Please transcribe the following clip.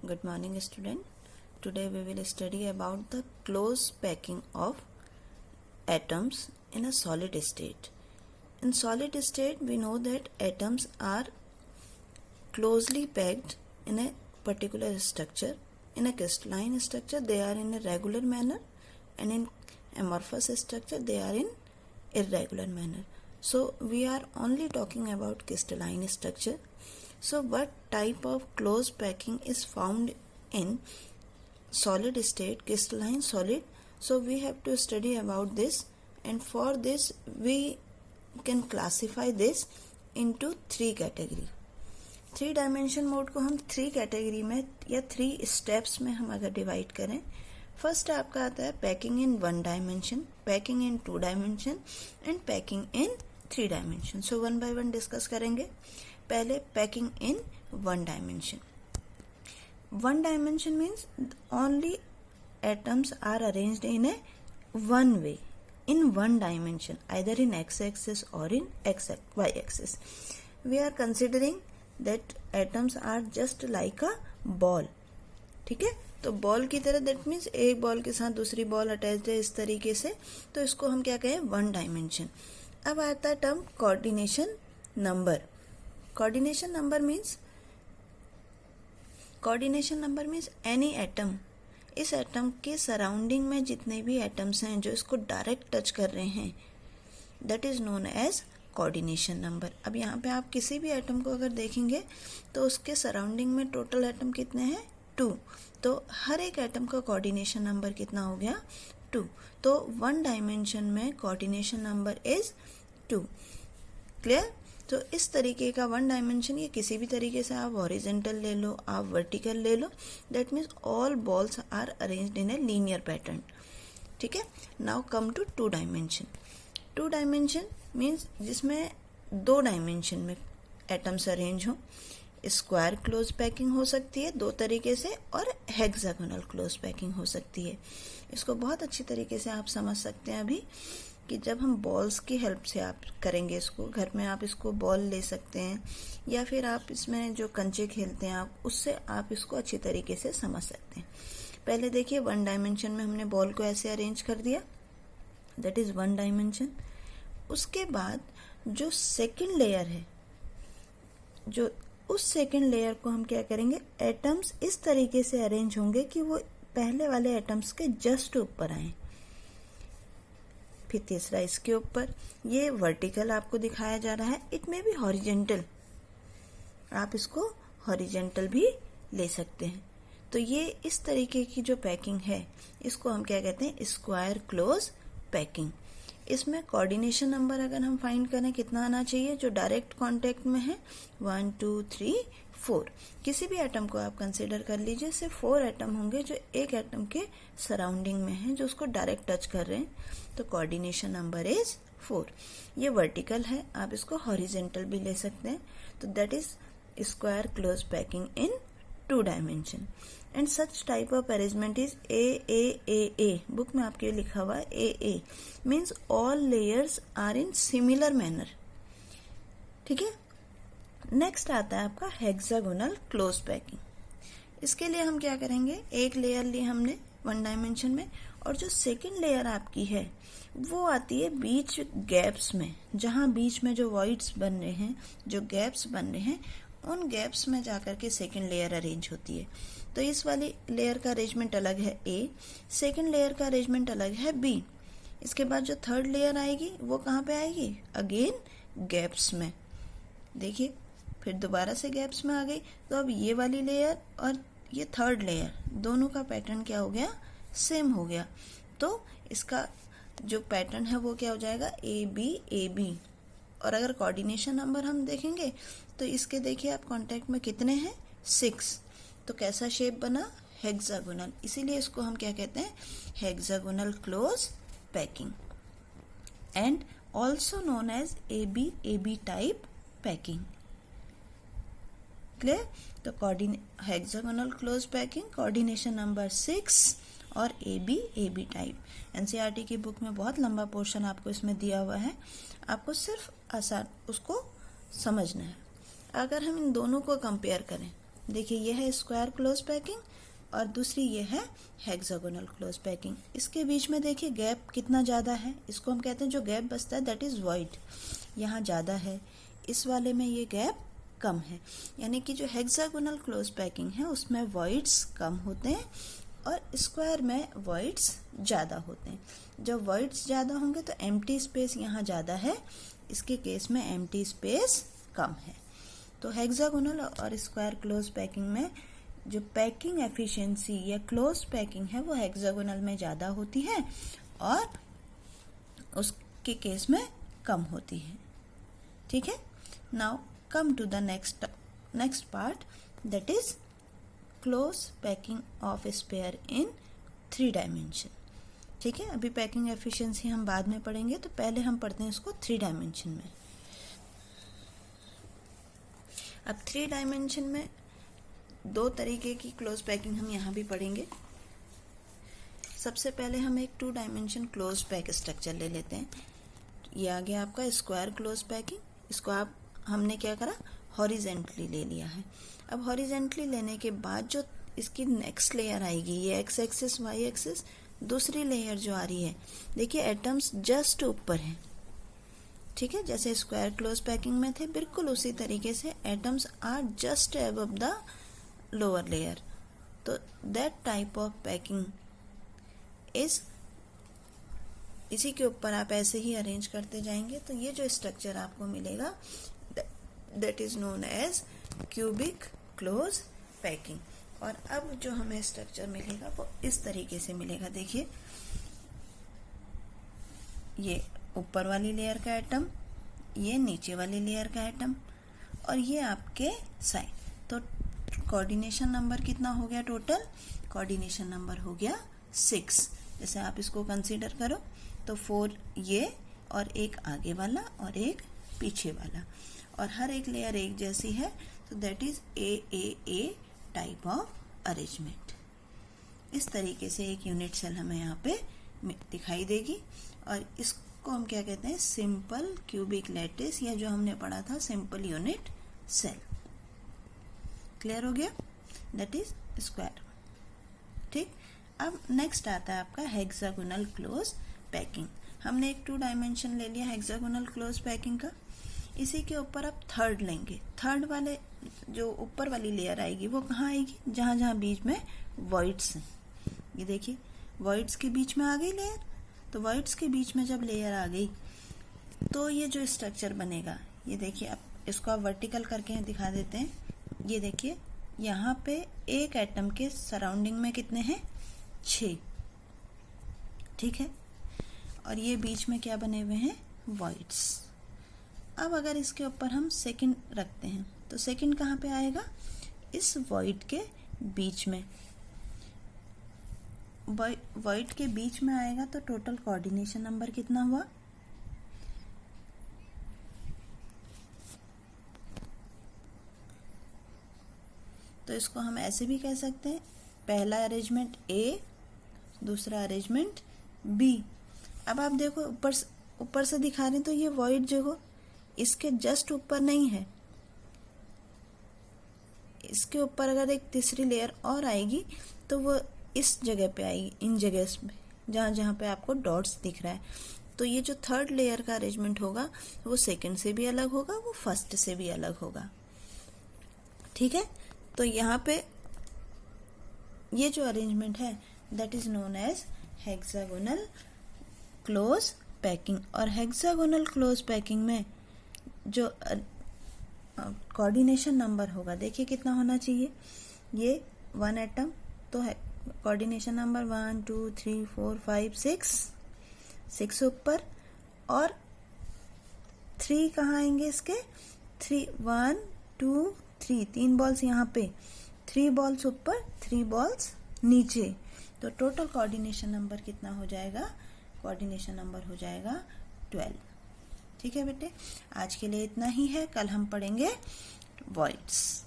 Good morning, student. Today we will study about the close packing of atoms in a solid state. In solid state, we know that atoms are closely packed in a particular structure. In a crystalline structure, they are in a regular manner, and in amorphous structure, they are in irregular manner. So we are only talking about crystalline structure. So what type of close packing is found in solid state, crystalline solid? So we have to study about this, and for this we can classify this into three category. Three dimension mode को हम three category में या three steps में हम अगर divide करें, first आपका आता है packing in one dimension, packing in two dimension and packing in three dimension. So one by one discuss करेंगे. पहले packing in one dimension. One dimension means only atoms are arranged in a one way, in one dimension, either in x-axis or in y-axis. We are considering that atoms are just like a ball. ठीक है, तो ball की तरह, that means एक ball के साथ दूसरी ball attached है इस तरीके से, तो इसको हम क्या कहें, वन डायमेंशन. अब आता है term coordination number. Coordination number means any atom, इस एटम के सराउंडिंग में जितने भी एटम्स हैं जो इसको डायरेक्ट टच कर रहे हैं, that is known as coordination number. अब यहाँ पे आप किसी भी एटम को अगर देखेंगे तो उसके सराउंडिंग में टोटल एटम कितने हैं, 2. तो हर एक एटम का कोऑर्डिनेशन नंबर कितना हो गया, 2. तो वन डायमेंशन में कोऑर्डिनेशन नंबर इज 2. क्लियर. तो इस तरीके का वन डायमेंशन, ये किसी भी तरीके से आप हॉरिजेंटल ले लो, आप वर्टिकल ले लो, that means all balls are arranged in a linear pattern. ठीक है. Now come to two dimension. Two dimension means जिसमें दो डायमेंशन में एटम्स अरेंज हो. स्क्वायर क्लोज पैकिंग हो सकती है दो तरीके से, और हेक्सागोनल क्लोज पैकिंग हो सकती है. इसको बहुत अच्छी तरीके से आप समझ सकते हैं अभी कि जब हम बॉल्स की हेल्प से आप करेंगे इसको, घर में आप इसको बॉल ले सकते हैं, या फिर आप इसमें जो कंचे खेलते हैं आप, उससे आप इसको अच्छी तरीके से समझ सकते हैं. पहले देखिए, वन डायमेंशन में हमने बॉल को ऐसे अरेंज कर दिया, दैट इज वन डायमेंशन. उसके बाद जो सेकंड लेयर है, जो उस सेकंड लेयर को हम क्या करेंगे, एटम्स इस तरीके से अरेंज होंगे कि वो पहले वाले एटम्स के जस्ट ऊपर आए. फिर तीसरा इसके ऊपर, ये वर्टिकल आपको दिखाया जा रहा है. इट में भी हॉरिजेंटल, आप इसको हॉरिजेंटल भी ले सकते हैं. तो ये इस तरीके की जो पैकिंग है, इसको हम क्या कहते हैं, स्क्वायर क्लोज पैकिंग. इसमें कोऑर्डिनेशन नंबर अगर हम फाइंड करें कितना आना चाहिए, जो डायरेक्ट कांटेक्ट में है, 1 2 3 4. किसी भी एटम को आप कंसिडर कर लीजिए, सिर्फ 4 एटम होंगे जो एक एटम के सराउंडिंग में हैं, जो उसको डायरेक्ट टच कर रहे हैं. तो कोऑर्डिनेशन नंबर इज 4. ये वर्टिकल है, आप इसको हॉरिजेंटल भी ले सकते हैं. तो that is square close packing in two dimension. And such type of arrangement is A. Book में आपके लिखा हुआ A means all layers are in similar manner. ठीक है. नेक्स्ट आता है आपका हेक्सागोनल क्लोज पैकिंग. इसके लिए हम क्या करेंगे, एक लेयर ली हमने वन डायमेंशन में, और जो सेकंड लेयर आपकी है वो आती है बीच गैप्स में, जहां बीच में जो वॉइड्स बन रहे हैं, जो गैप्स बन रहे हैं, उन गैप्स में जाकर के सेकंड लेयर अरेंज होती है. तो इस वाली लेयर का अरेंजमेंट अलग है ए, सेकंड लेयर का अरेंजमेंट अलग है बी. इसके बाद जो थर्ड लेयर आएगी वो कहाँ पे आएगी, अगेन गैप्स में. देखिए, फिर दोबारा से गैप्स में आ गई. तो अब ये वाली लेयर और ये थर्ड लेयर, दोनों का पैटर्न क्या हो गया, सेम हो गया. तो इसका जो पैटर्न है वो क्या हो जाएगा, ए बी. और अगर कोऑर्डिनेशन नंबर हम देखेंगे तो इसके देखिए आप कांटेक्ट में कितने हैं, 6. तो कैसा शेप बना, हेक्सागोनल. इसीलिए इसको हम क्या कहते हैं, hexagonal close packing, and also known as A B type packing. Clear. तो hexagonal close packing, coordination number 6 और ए बी टाइप. एनसीईआरटी की बुक में बहुत लंबा पोर्शन आपको इसमें दिया हुआ है, आपको सिर्फ आसान उसको समझना है. अगर हम इन दोनों को कंपेयर करें देखिए ये है स्क्वायर क्लोज पैकिंग और दूसरी ये है हेक्सागोनल क्लोज पैकिंग। इसके बीच में देखिए गैप कितना ज़्यादा है, इसको हम कहते हैं जो गैप बचता है दैट इज़ वॉइड, यहाँ ज़्यादा है, इस वाले में ये गैप कम है। यानी कि जो हेक्सागोनल क्लोज पैकिंग है उसमें वॉइड्स कम होते हैं और स्क्वायर में वॉइड्स ज़्यादा होते हैं। जब वॉइड्स ज़्यादा होंगे तो एम्प्टी स्पेस यहाँ ज़्यादा है, इसके केस में एम्प्टी स्पेस कम है। तो हेक्सागोनल और स्क्वायर क्लोज पैकिंग में जो पैकिंग एफिशिएंसी या क्लोज पैकिंग है वो हेक्सागोनल में ज़्यादा होती है और उसके केस में कम होती है। ठीक है, now come to the next part that is close packing of sphere in 3 dimension. ठीक है, अभी पैकिंग एफिशिएंसी हम बाद में पढ़ेंगे, तो पहले हम पढ़ते हैं इसको 3 डायमेंशन में। अब 3 डायमेंशन में 2 तरीके की क्लोज पैकिंग हम यहाँ भी पढ़ेंगे। सबसे पहले हम एक 2 डायमेंशन क्लोज पैक स्ट्रक्चर ले लेते हैं। ये आ गया आपका स्क्वायर क्लोज पैकिंग। इसको हमने क्या करा, हॉरिजेंटली ले लिया है। अब हॉरिजेंटली लेने के बाद जो इसकी नेक्स्ट लेयर आएगी, ये एक्स एक्सिस वाई एक्सिस, दूसरी लेयर जो आ रही है देखिए एटम्स जस्ट ऊपर है। ठीक है, जैसे स्क्वायर क्लोज पैकिंग में थे बिल्कुल उसी तरीके से atoms are just above the lower layer. तो that type of packing is, इसी के ऊपर आप ऐसे ही अरेंज करते जाएंगे तो ये जो स्ट्रक्चर आपको मिलेगा that is known as cubic close packing. और अब जो हमें स्ट्रक्चर मिलेगा वो इस तरीके से मिलेगा। देखिए ये ऊपर वाली लेयर का एटम, ये नीचे वाली लेयर का एटम और ये आपके साइड। तो कोऑर्डिनेशन नंबर कितना हो गया टोटल? कोऑर्डिनेशन नंबर हो गया 6। जैसे आप इसको कंसीडर करो तो 4 ये और एक आगे वाला और एक पीछे वाला, और हर एक लेयर एक जैसी है, तो that is a type of arrangement. इस तरीके से एक यूनिट सेल हमें यहाँ पे दिखाई देगी और इसको हम क्या कहते हैं, सिंपल क्यूबिक लैटिस, या जो हमने पढ़ा था सिंपल यूनिट सेल। क्लियर हो गया? That is square. ठीक, अब नेक्स्ट आता है आपका हेक्सागोनल क्लोज पैकिंग। हमने एक 2 डायमेंशन ले लिया हेक्सागोनल क्लोज पैकिंग का। इसी के ऊपर अब थर्ड लेंगे। थर्ड वाले जो ऊपर वाली लेयर आएगी वो कहाँ आएगी? जहां जहां बीच में वॉइड्स हैं। ये देखिए वॉइड्स के बीच में आ गई लेयर। तो वॉइड्स के बीच में जब लेयर आ गई तो ये जो स्ट्रक्चर बनेगा, ये देखिए अब इसको आप वर्टिकल करके दिखा देते हैं। ये देखिए यहाँ पे एक एटम के सराउंडिंग में कितने हैं? 6। ठीक है, और ये बीच में क्या बने हुए हैं? वॉइड्स। अब अगर इसके ऊपर हम सेकंड रखते हैं तो सेकंड कहाँ पे आएगा? इस वॉइड के बीच में। वॉइड के बीच में आएगा तो टोटल कोऑर्डिनेशन नंबर कितना हुआ? तो इसको हम ऐसे भी कह सकते हैं, पहला अरेंजमेंट ए, दूसरा अरेंजमेंट बी। अब आप देखो ऊपर से दिखा रहे हैं तो ये वॉइड जो इसके जस्ट ऊपर नहीं है, इसके ऊपर अगर एक तीसरी लेयर और आएगी तो वो इस जगह पे आएगी, इन जगह पे जहां जहां पे आपको डॉट्स दिख रहा है। तो ये जो थर्ड लेयर का अरेंजमेंट होगा वो सेकंड से भी अलग होगा, वो फर्स्ट से भी अलग होगा। ठीक है, तो यहाँ पे ये जो अरेंजमेंट है that is known as hexagonal close packing. और हेक्सागोनल क्लोज पैकिंग में जो कोऑर्डिनेशन नंबर होगा देखिए कितना होना चाहिए। ये 1 एटम तो है कोऑर्डिनेशन नंबर 1 2 3 4 5 6 ऊपर, और 3 कहाँ आएंगे इसके? 3 1 2 3 3 बॉल्स यहाँ पे, 3 बॉल्स ऊपर 3 बॉल्स नीचे। तो टोटल कोऑर्डिनेशन नंबर कितना हो जाएगा? कोऑर्डिनेशन नंबर हो जाएगा 12। ठीक है बेटे, आज के लिए इतना ही है। कल हम पढ़ेंगे वॉइड्स।